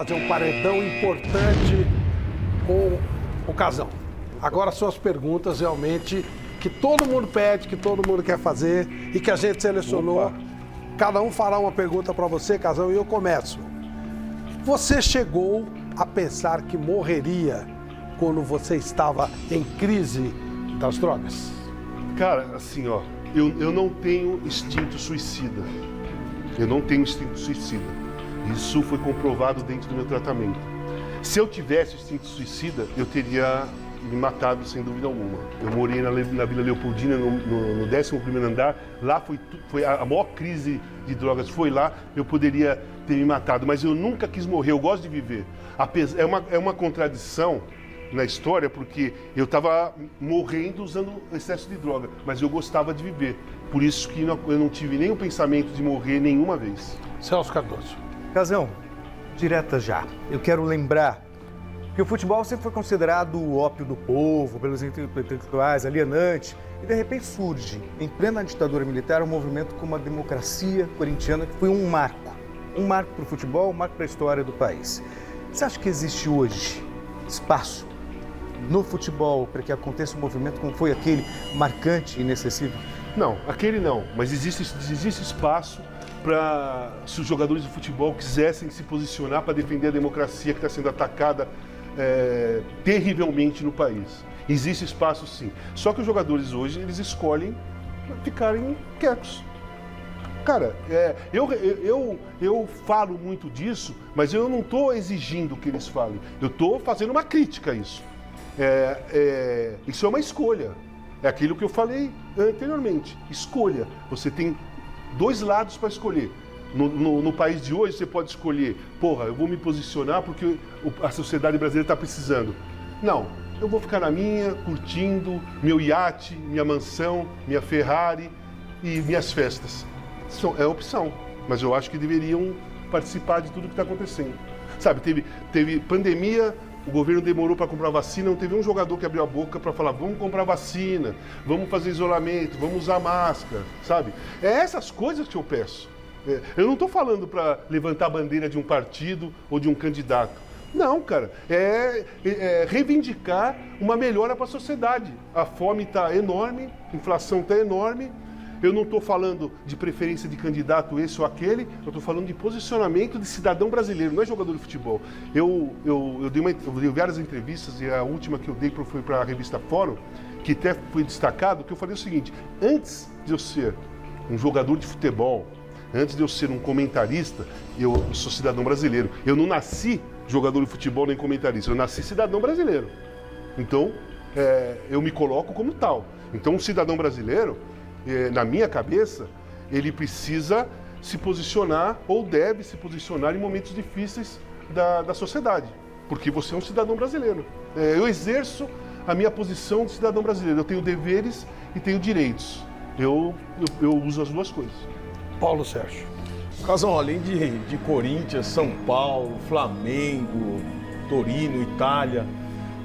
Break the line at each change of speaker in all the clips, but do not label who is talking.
Fazer um paredão importante com o Casão. Agora são as perguntas realmente que todo mundo pede, que todo mundo quer fazer e que a gente selecionou.
Opa.
Cada um fará uma pergunta para você, Casão, e eu começo. Você chegou a pensar que morreria quando você estava em crise das drogas?
Cara, assim, ó, eu não tenho instinto suicida. Eu não tenho instinto suicida. Isso foi comprovado dentro do meu tratamento. Se eu tivesse instinto suicida, eu teria me matado sem dúvida alguma. Eu morei na Vila Leopoldina, no 11º andar. Lá foi a maior crise de drogas, foi lá. Eu poderia ter me matado, mas eu nunca quis morrer. Eu gosto de viver. É uma contradição na história, porque eu estava morrendo usando excesso de droga, mas eu gostava de viver. Por isso que eu não tive nenhum pensamento de morrer nenhuma vez.
Celso Cardoso.
Casão, direta já. Eu quero lembrar que o futebol sempre foi considerado o ópio do povo, pelos intelectuais, alienante, e de repente surge, em plena ditadura militar, um movimento como a democracia corintiana, que foi um marco para o futebol, um marco para a história do país. Você acha que existe hoje espaço no futebol para que aconteça um movimento como foi aquele marcante e inacessível?
Não, aquele não, mas existe espaço para, se os jogadores de futebol quisessem se posicionar para defender a democracia que está sendo atacada terrivelmente no país. Existe espaço, sim. Só que os jogadores hoje, eles escolhem ficarem quietos. Cara, eu falo muito disso, mas eu não estou exigindo que eles falem. Eu estou fazendo uma crítica a isso. Isso é uma escolha. É aquilo que eu falei anteriormente. Escolha. Você tem dois lados para escolher. No país de hoje, você pode escolher, eu vou me posicionar porque a sociedade brasileira está precisando. Não, eu vou ficar na minha, curtindo meu iate, minha mansão, minha Ferrari e minhas festas. É opção, mas eu acho que deveriam participar de tudo que está acontecendo. Sabe, teve pandemia, o governo demorou para comprar vacina, não teve um jogador que abriu a boca para falar, vamos comprar vacina, vamos fazer isolamento, vamos usar máscara, sabe? É essas coisas que eu peço. Eu não estou falando para levantar a bandeira de um partido ou de um candidato. Não, cara, reivindicar uma melhora para a sociedade. A fome está enorme, a inflação está enorme. Eu não estou falando de preferência de candidato esse ou aquele, eu estou falando de posicionamento de cidadão brasileiro, não é jogador de futebol. Eu dei várias entrevistas e a última que eu dei foi para a revista Fórum, que até foi destacado, que eu falei o seguinte: antes de eu ser um jogador de futebol, antes de eu ser um comentarista, eu sou cidadão brasileiro. Eu não nasci jogador de futebol nem comentarista, eu nasci cidadão brasileiro. Então, eu me coloco como tal. Então, um cidadão brasileiro, na minha cabeça, ele precisa se posicionar ou deve se posicionar em momentos difíceis da sociedade, porque você é um cidadão brasileiro. Eu exerço a minha posição de cidadão brasileiro. Eu tenho deveres e tenho direitos. Eu uso as duas coisas.
Paulo Sérgio.
Casão, além de Corinthians, São Paulo, Flamengo, Torino, Itália,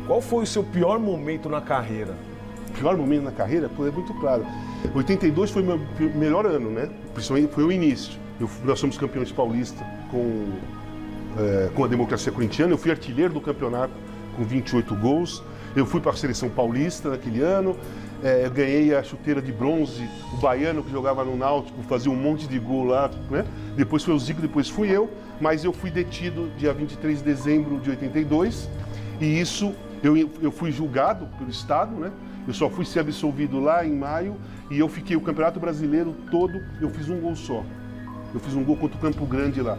qual foi o seu pior momento na carreira?
Pior momento na carreira? É muito claro. 82 foi meu melhor ano, né? Principalmente foi o início. Nós somos campeões paulistas com a democracia corintiana. Eu fui artilheiro do campeonato com 28 gols. Eu fui para a seleção paulista naquele ano. Eu ganhei a chuteira de bronze, o baiano que jogava no Náutico, fazia um monte de gol lá, né? Depois foi o Zico, depois fui eu, mas eu fui detido dia 23 de dezembro de 82, e isso, eu fui julgado pelo Estado, né? Eu só fui ser absolvido lá em maio, e eu fiquei o Campeonato Brasileiro todo, eu fiz um gol só. Eu fiz um gol contra o Campo Grande lá.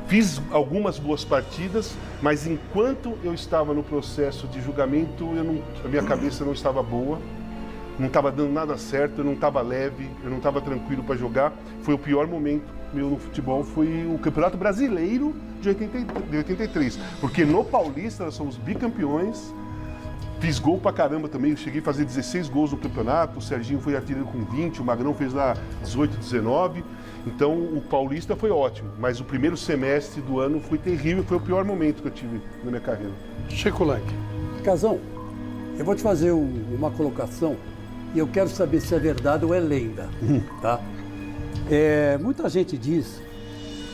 Fiz algumas boas partidas, mas enquanto eu estava no processo de julgamento, a minha cabeça não estava boa. Não estava dando nada certo, eu não estava leve, eu não estava tranquilo para jogar. Foi o pior momento meu no futebol, foi o Campeonato Brasileiro de 83. Porque no Paulista nós somos bicampeões, fiz gol pra caramba também, eu cheguei a fazer 16 gols no campeonato, o Serginho foi artilheiro com 20, o Magrão fez lá 18, 19. Então o Paulista foi ótimo, mas o primeiro semestre do ano foi terrível, foi o pior momento que eu tive na minha carreira.
Chico Lang.
Casão, eu vou te fazer uma colocação e eu quero saber se é verdade ou é lenda, tá? Muita gente diz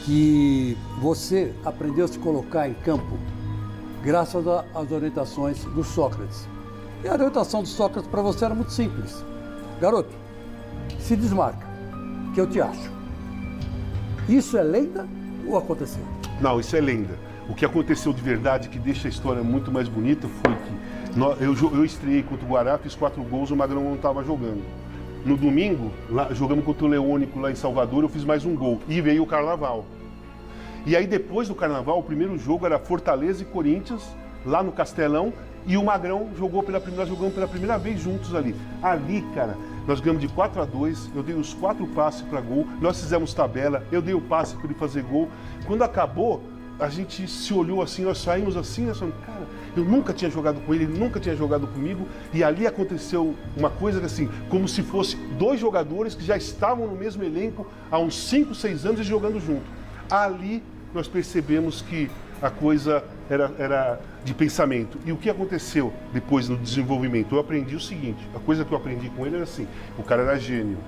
que você aprendeu a se colocar em campo graças às orientações do Sócrates. E a orientação do Sócrates para você era muito simples. Garoto, se desmarca, que eu te acho. Isso é lenda ou aconteceu?
Não, isso é lenda. O que aconteceu de verdade, que deixa a história muito mais bonita, foi que eu estreiei contra o Guará, fiz 4 gols, o Magrão não estava jogando. No domingo, lá, jogamos contra o Leônico lá em Salvador, eu fiz mais um gol. E veio o Carnaval. E aí depois do Carnaval, o primeiro jogo era Fortaleza e Corinthians, lá no Castelão, e o Magrão nós jogamos pela primeira vez juntos ali. Ali, cara, nós ganhamos de 4-2, eu dei os 4 passes para gol, nós fizemos tabela, eu dei o passe para ele fazer gol. Quando acabou, a gente se olhou assim, nós saímos assim, nós falamos, cara, eu nunca tinha jogado com ele nunca tinha jogado comigo, e ali aconteceu uma coisa assim, como se fosse 2 jogadores que já estavam no mesmo elenco há uns 5, 6 anos e jogando junto. Ali nós percebemos que a coisa era de pensamento. E o que aconteceu depois no desenvolvimento? Eu aprendi o seguinte, a coisa que eu aprendi com ele era assim, o cara era gênio.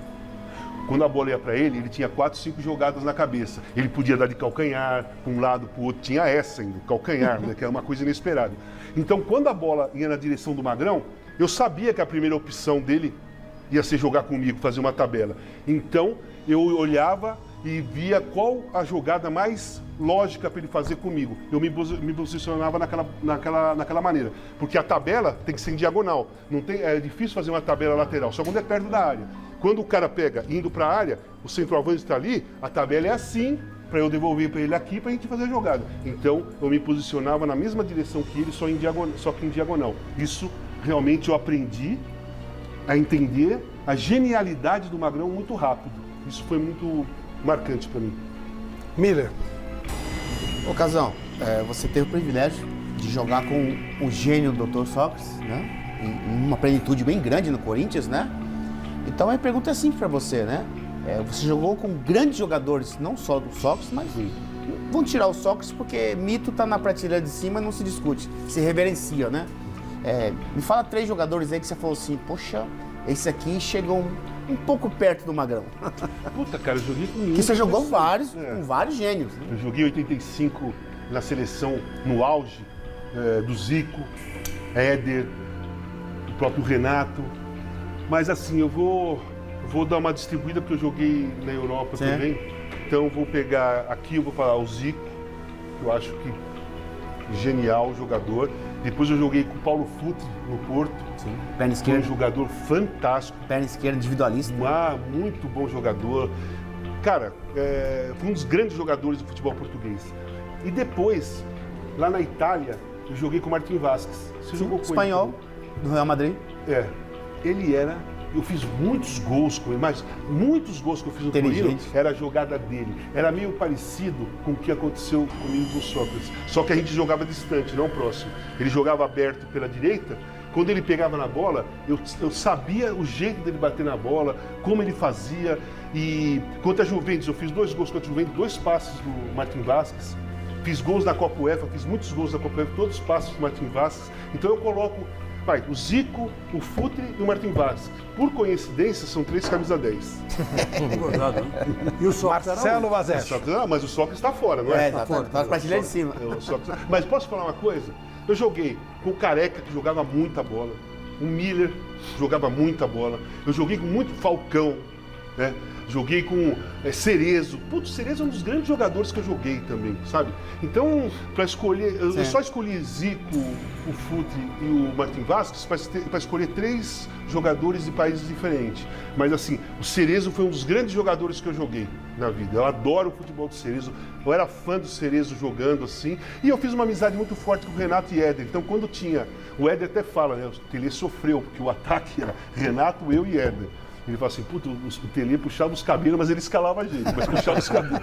Quando a bola ia para ele, ele tinha 4, 5 jogadas na cabeça. Ele podia dar de calcanhar, para um lado, para o outro. Tinha essa ainda, calcanhar, né, que era uma coisa inesperada. Então, quando a bola ia na direção do Magrão, eu sabia que a primeira opção dele ia ser jogar comigo, fazer uma tabela. Então, eu olhava e via qual a jogada mais lógica para ele fazer comigo. Eu me posicionava naquela maneira. Porque a tabela tem que ser em diagonal. É difícil fazer uma tabela lateral, só quando é perto da área. Quando o cara pega indo para a área, o centroavante está ali, a tabela é assim, para eu devolver para ele aqui, para a gente fazer a jogada. Então, eu me posicionava na mesma direção que ele, só que em diagonal. Isso, realmente, eu aprendi a entender a genialidade do Magrão muito rápido. Isso foi muito marcante para mim.
Miller.
Ô, Casão, você teve o privilégio de jogar com o gênio do Dr. Sócrates, né? Em uma plenitude bem grande no Corinthians, né? Então, a pergunta é simples para você, né? Você jogou com grandes jogadores, não só do Sócrates, mas vamos tirar o Sócrates porque mito está na prateleira de cima e não se discute, se reverencia, né? Me fala 3 jogadores aí que você falou assim, poxa, esse aqui chegou um pouco perto do Magrão.
Puta, cara, eu joguei com muitos.
Que você jogou com vários gênios. Né?
Eu joguei em 85 na seleção, no auge, do Zico, Éder, o próprio Renato. Mas assim, eu vou dar uma distribuída porque eu joguei na Europa também. Então eu vou pegar aqui, eu vou falar o Zico, que eu acho que genial jogador. Depois eu joguei com o Paulo Futre no Porto.
Sim. Perna esquerda.
Um jogador fantástico.
Perna esquerda, individualista.
Muito bom jogador. Cara, foi um dos grandes jogadores do futebol português. E depois, lá na Itália, eu joguei com o Martim Vasquez. Você jogou com
espanhol,
ele?
do Real Madrid.
Eu fiz muitos gols com ele, mas muitos gols que eu fiz no Torino era a jogada dele. Era meio parecido com o que aconteceu comigo com o Sócrates. Só que a gente jogava distante, não próximo. Ele jogava aberto pela direita. Quando ele pegava na bola, eu sabia o jeito dele bater na bola, como ele fazia. E contra a Juventus, eu fiz 2 gols contra a Juventus, 2 passes do Martim Vasquez. Fiz gols na Copa UEFA, fiz muitos gols na Copa UEFA, todos os passes do Martim Vasquez. Então eu coloco o Zico, o Futre e o Martim Vasquez. Por coincidência, são 3 camisa 10.
E o Sócrates
Marcelo Vazete.
Mas o Sócrates está fora, não é?
Tá fora, tá na prateleira de cima.
Mas posso falar uma coisa? Eu joguei com o Careca, que jogava muita bola. O Miller jogava muita bola. Eu joguei com muito Falcão, né? Joguei com Cerezo. Putz, Cerezo é um dos grandes jogadores que eu joguei também, sabe? Então, para escolher, eu só escolhi Zico, o Futre e o Martim Vasquez para escolher 3 jogadores de países diferentes. Mas assim, o Cerezo foi um dos grandes jogadores que eu joguei na vida. Eu adoro o futebol do Cerezo. Eu era fã do Cerezo jogando assim. E eu fiz uma amizade muito forte com o Renato e Éder. Então, quando tinha... O Éder até fala, né? O Tele sofreu, porque o ataque era Renato, eu e Éder. Ele fala assim, puto, o Tele puxava os cabelos, mas ele escalava a gente, mas puxava os cabelos.